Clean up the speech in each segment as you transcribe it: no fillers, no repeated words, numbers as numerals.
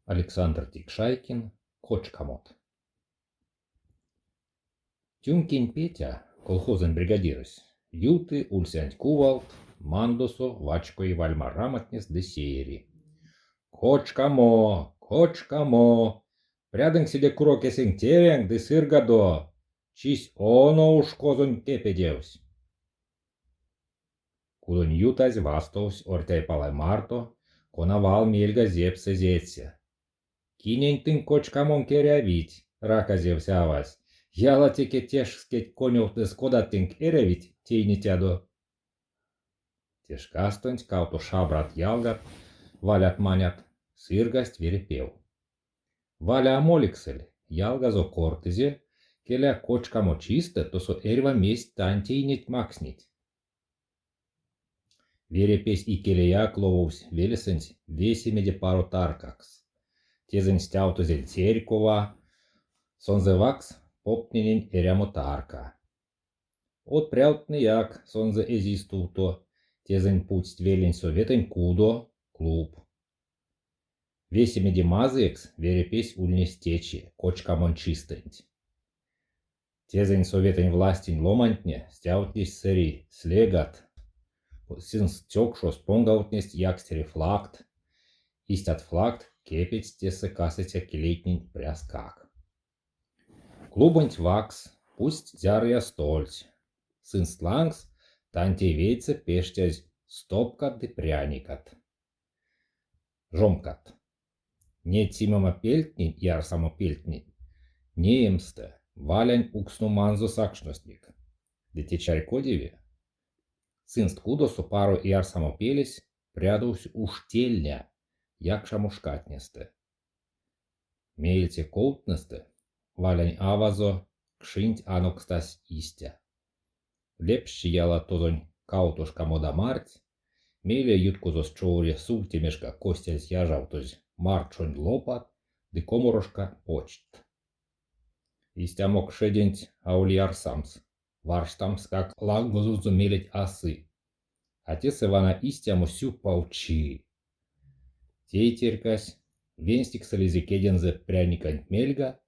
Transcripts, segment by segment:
Александр Тикшайкин, Кочкамот. Тюмкин Петя, колхозен бригадирыс, юты ульсянть кувалт, мандосо вачко и вальма рамотнес де сеери. Кочкамо, кочкамо, прядың сиде курок есің теряң де сыргадо, чись оно уж козонь кепедевс. Кудонь ютась вастовсь ортяй палай марто, конавал мельга зепсе зетсе. Кинентин кочкамон керявить, раказевся авась. Яла теке тешскеть конюхтес кодатинг эревить, тейнитядо. Тешкастонь кауто шабрат ялгат, валят манят, сыргасть верепел. Валя амоликсель, ялгазо кортезе, келя кочкамо чисто, тосо эрва месть тантейнить макснить. Верепесь и келея кловус велесенсь весимеде пару таркакс. Тезен стяутозель церькова, сонзевакс попненень эрямо тарка. От прялтны як сонзе эзистуто, тезен путь велень советень кудо, клуб. Весимеде мазекс верепесь ульнес течи, кочкамон чистынть. Тезен советень властень ломантне стяутнись сыри, слегат. Синс тёкшос понгаутнесть якстери флакт, истят флакт кепец тесе касетя келетнень пряскак. Клубонть вакс, пусть зяря стольць. Сынс лангс танте вейце пештязь стопкат де пряникат. Жомкат. Не тимама пельтнень ярсамо пельтнень, не емсте, валянь уксну манзо сакшностник. Де течарь кодеве, сынст кудосу пару ярсамо пелесь, прядусь уж тельня, якшамо шкатнесте. Мейльте колтнесте, валянь авазо, кшинть анокстась истя. Лепщи яла тозонь каутушка мода марть, мейле юткозос чоуре султемешка костязь яжавтозь марчонь лопат, де коморошка почт. Истямок шеденть аульярсамс, варштамс как лаггозузу мелеть асы. Отец Ивана истяму сю паучи. Тейтеркась, венстик сализикедензе пряникань мельга,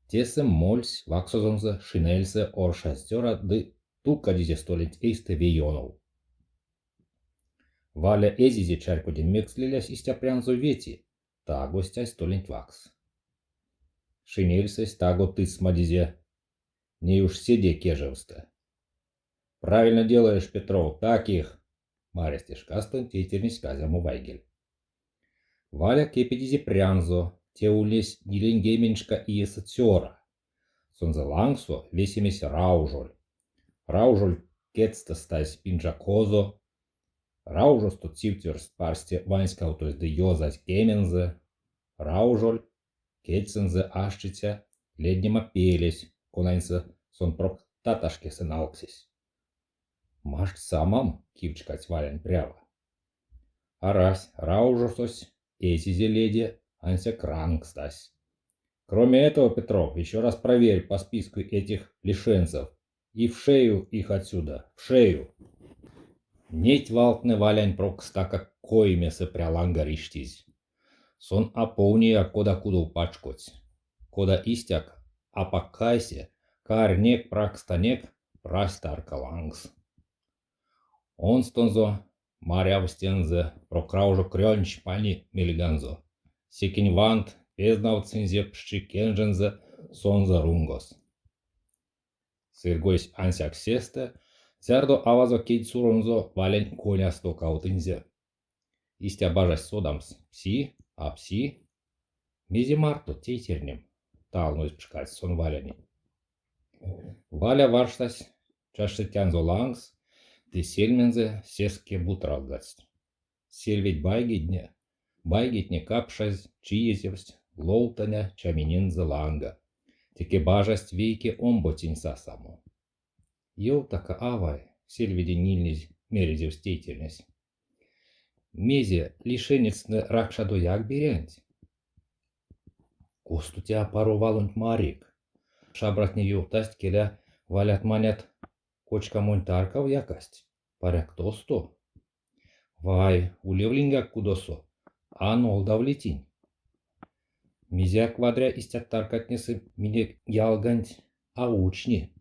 тесем мольсь ваксозонзе шинельзе оршастера ды тукадизе столить эйсте вейонов. Валя эзизе чарькоден мекслилясь истя прянзо вети, та гостясь столить вакс. Шинельсесь таго тыц мадизе, не уж седе кежевсте. Правильно делаешь, Петров, так их. Марестиш кастон тейтернись казяму вайгель. Валя кепедизе прянзо, те улесь ниленгеменшка и эсацера. Сонзе лангсо весимесь раужоль. Раужоль кетста стась пинжакозо. Раужосто цивтверст парсте ванскаутос де йозать кемензе. Раужоль кетсензе ашчиця леднема пелесь, конайнсе сон прок таташке сеналксись. Машт самам кивчкать валянь пряво. Арась раужосось эсизе леди анся кранк стась. Кроме этого, Петров, еще раз проверь по списку этих лишенцев. И в шею их отсюда, в шею. Неть валтны валянь прок стака коиме се пряланга риштизь. Сон аполния кода куду пачкоць. Кода истяк апакайсе, карнек пракстанек прастарка лангс. Он стонзо марявстензе прокраужо крёнч пани мельганзо. Секень вант пезнавцинзе пшчикенжензе сонза рунгос. Сыргойсь ансяк сесте, зярдо авазо кейтсуронзо валень коня стокаутынзе. Истя бажась содамс пси, а пси мези марто тейтернем, талнусь пшкать сон валяни. Валя варштась чашетянзо лангс, ты сельмензе сеске бутралгасть. Сельведь байгитне капшась чиезевсть, лоутаня чаминензе ланга. Теке бажасть вейке омботень сасамо. Елтака авай, сельведи нильнись мерезев стейтельнись. Мезе лишенецне ракшадо як берянть. Косту тя пару валунь марик. Шабратне юлтасть келя валят манят кочкамонь таркав якасть. Паряк тосто. Вай, улевлинга кудосо, а нолдав летинь. Мизя квадря истят таркатнесы минек ялгант аучни.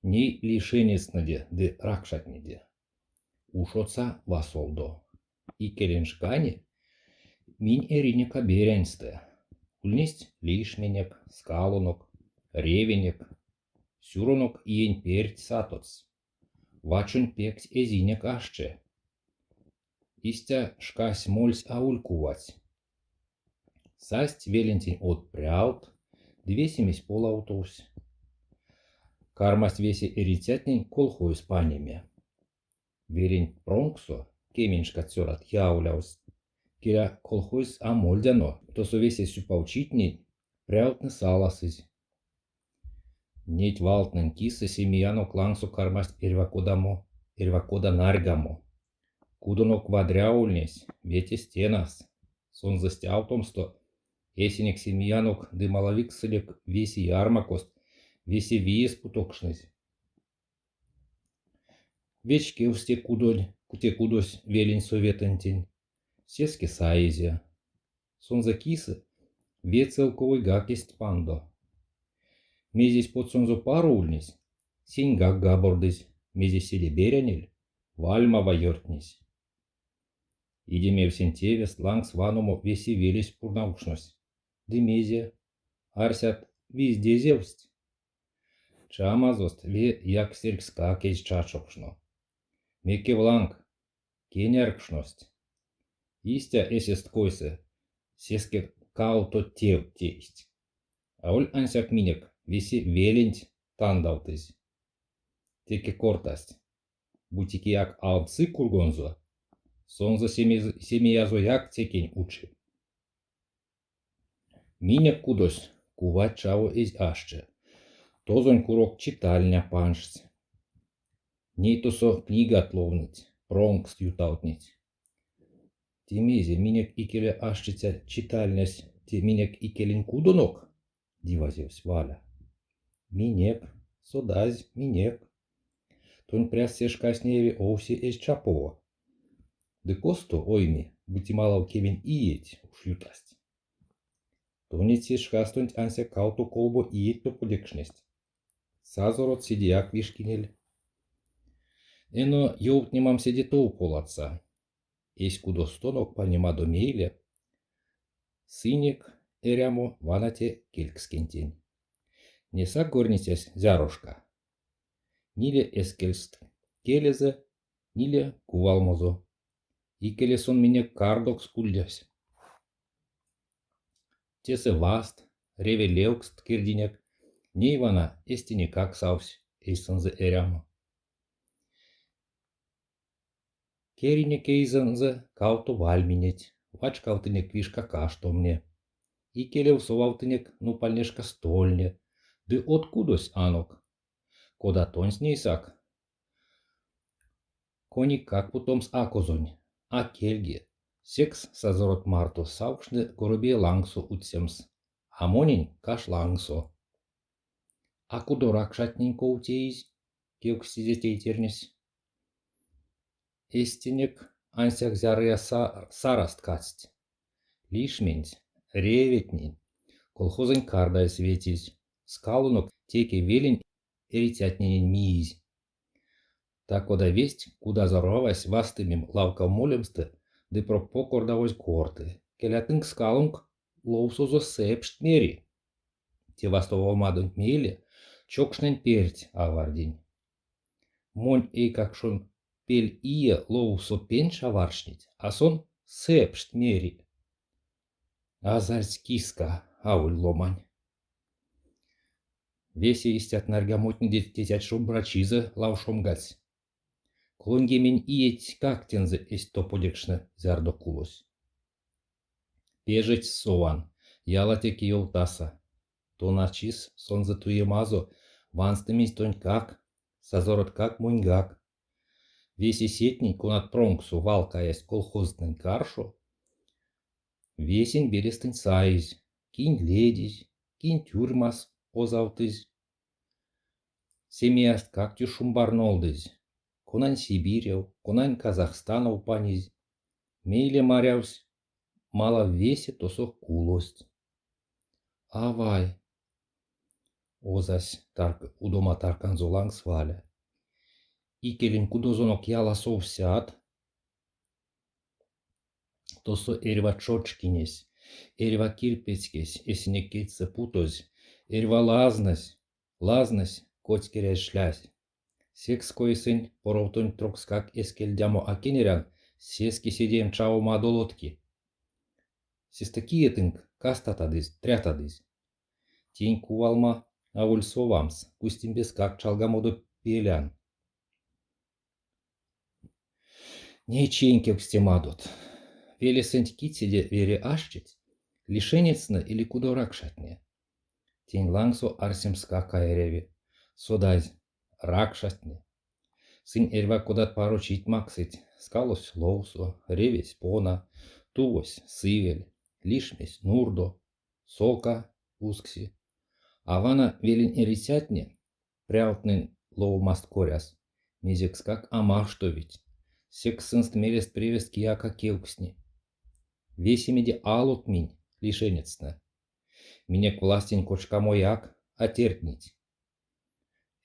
Ней лишенеснаде де ракшатниде. Ушоца васолдо. И келеншкани мин эринека беренсте. Ульнесть лишменек, скалунок, ревенек, сюронок иень перть сатоц. Вачун пекс эзинек ашче. Истя шкась мольс аулькувать. Састь велентень от пряут, двесемесь полаутous. Кармасть весе эритятнень колхой с панями. Верень пронксо, кеменьшка цёрат яуляус. Киря колхойс амольдяно, то совесе сюпаучитней, пряутны саласыз. Неть валтнен кисы семияно клансу кармасть эрвакода наргамо. Кудоно квадряульнесь, вете стенас. Сон застяутомсто, эсенек семиянок дымаловик сылек веси ярмакост, веси виес путокшныз. Вечке усте кудонь, куте кудось велень советантень. Сески саизя. Сон за кисы, ве целковый гак есть пандо. Мезись под сонзо парульнись, сень гак габордыз, мезись селе берянель, вальмава йортнись. Идеме в сентевес лангс ваному веси велись пурнаушность. Дымезия, арсят везде зевсть. Чамазост ве як сельска кейс чачокшно. Меке вланг, кеняркшность. Истя эсест койсы, сеске кауто тев тесть. Ауль ансяк минек веси веленть тандалтыз. Теке кортасть. Бутикияк алцы кургонзо. Сонза семиязо як текень учи. Минек кудось кувать чаво из ашче. Тозонь курок читальня паншць. Ней тосо книга отловныть, пронкст ютаутнить. Тимезе минек икеле ашчиця читальнясь, те минек икелень кудонок, дивазевсь Валя. Минек, содазь, минек. Тонь пряс сешкасневи овси эс чапова. Де косто ойми, бутималав кевень иеть уж ютасть. Тонить сешкастонь анся кауто колбо иеть то подекшнесть. Сазорот сидияк вишкинель. Ено йоутнимам седитоу полаца. Есь кудо стонок панима домейле. Сынек эрямо ванате келькскентень. Неса горнитясь зярошка. Ниле эскельст келезе, ниле кувалмозо. Икеле сон мине кардок скульдясь. Тесе васт, реве леукст кирдинек. Нейвана эстине как савсь, эйсанзе эрямо. Керине кейзанзе кауто вальминеть, вач каутынек вишка кашто мне. Икеле усовалтынек ну пальнешка стольне, ды откудось анок. Кода тонь нейсак. Кони как потомс акозонь, а кельге. Секс сазорот марто саукшне коробе лангсо утсемс, а монень каш лангсо. А кудо ракшатненько утеиз, кеукси детей тернись. Эстенек ансяк зярыя сараст касть. Лишменць, реветнень, колхозень кардай светизь, скалунок теке велень эритятненень миизь. Так кода весть, куда зорвавась вастымим лавкам молемсты, де про покордавось корты, келятынк скалунк лоусозо сепшт мери. Те вастовал мадонь меле, чокшнень перть авардень. Монь эй какшон пель ие лоусо пень шаваршнить, а сон сепшт мери. Азарь киска, ауль ломань. Весе истят наргамотни детять шумбрачизы лавшом гать. Клонгемень иеть как тензе эсть то подекшне зярдо кулось. Пежеть сован, ялатеки йолтаса. То начис сонзе туемазо, ванстымись тонь как, сазорот как муньгак. Весе сетний конат пронксу валка есть колхознен каршо. Весень берестень саизь, кинь ледизь, кинь тюрмас озавтызь. Семьяст как тю шумбарнолдызь. Конань Сибирев, конань Казахстанов панизь. Мейле марявсь, мало весе тосо кулость. Авай, озась удома тарканзо лангс валя. Икелин кудозонок яла совсят, тосо эрва чочкинесь, эрва кирпецкесь, эсине кетсе путозь, эрва лазнась, коцкеряй шлясь. Секс койсень поровтонь трокскак эскельдямо акенерян, сески седем чао мадолотки. Систакиетинг кастатадыз, трятадыз. Тень кувалма авуль совамс, кустимбес как чалгамодо пелян. Не ченькев стемадот. Веле сент китседе вере ашчить, лишенецна или кудоракшатне. Тень лангсо арсимска каереви, содазь ракшатне. Сын эрва кудат поручить максить, скалось лоусо, ревесь пона, тувось сывель, лишмесь нурдо, сока ускси. Авана велин эрисятне, пряутнын лоу маст коряс, мизекс как амаштовить. Сексынст мерест привест кияка кеуксни. Весимеде алут минь, лишенецна. Минек властень кочка мояк, отертнить.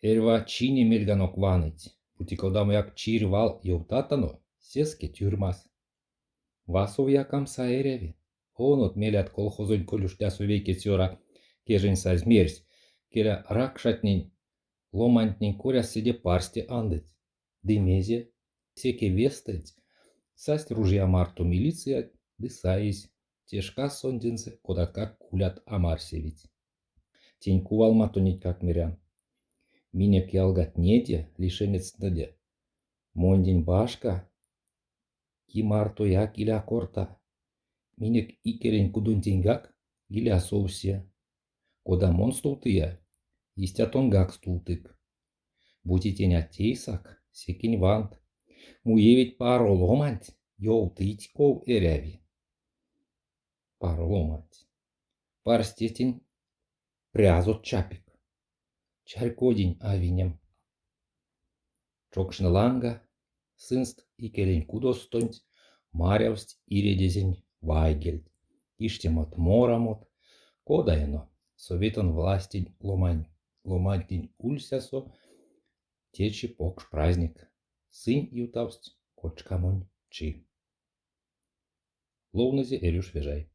Эрва чини мельганок ваныть. Путикодамояк чирвал йовтатано, сеске тюрмас. Васовьякам саэреви. Онот мелят колхозонь колюштясу веке сёра кежень сазмерсь, келя ракшатнень, ломантнень коря седе парсте андыть. Дымезе, секе вестыть, састь ружья марту милиция, дысаись, тешка сондинцы, кодат как кулят амарсевить. Тень кувалма тонить как мирян. Минек ялгат неде, лишенец наде. Мондень башка, кимарто як иля корта. Минек икерень кудунтенгак, иля совсия. Кода мон стултыя, истятонгак стултык. Бутитень атейсак, секень вант. Муевить паро ломанть, йолтыть ков эряви. Паро ломанть. Парстетень прязот чапик. Чарькодень авинем. Чокшны ланга, сынст икелень кудостонть, марявсть иредезень вайгельд. Иштемот морамот, кодайно, советон властень ломантень ульсясо, течи покш праздник. Сынь ютавсть кочкамонь чи. Ловнызе эрюш вежай.